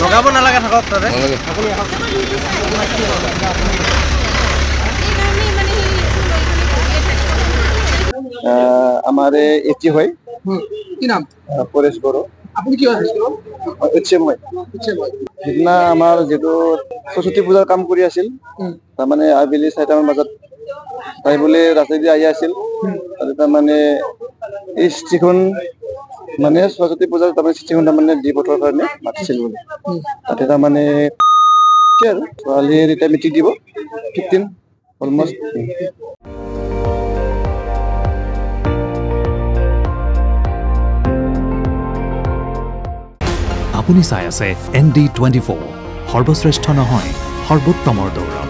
লগাব নালাগে থাকক তাতে আমাৰ এটি হয় কি নাম পৰেশ বড় আপনি কি হয়েছিল সিদিনা আমাৰ যেটো সৰস্বতী পূজাৰ কাম কৰি আছিল তাৰমানে আবেলি 4টামান বজাত তাই বোলে ৰাস্তাদি আহি আছিল তাৰমানে এই চিঠিখন মানে সৰস্বতী পূজাৰ তাৰমানে চিঠিখন তাৰমানে দি পঠোৱাৰ কাৰণে মাতিছিল বোলে তাতে তাৰমানে ছোৱালীৰ এতিয়া মেট্ৰিক দিব 15 অলমষ্ট আপুনি চাই আছে ND24 সৰ্বশ্ৰেষ্ঠ নহয় সৰ্বোত্তমৰ দৌৰ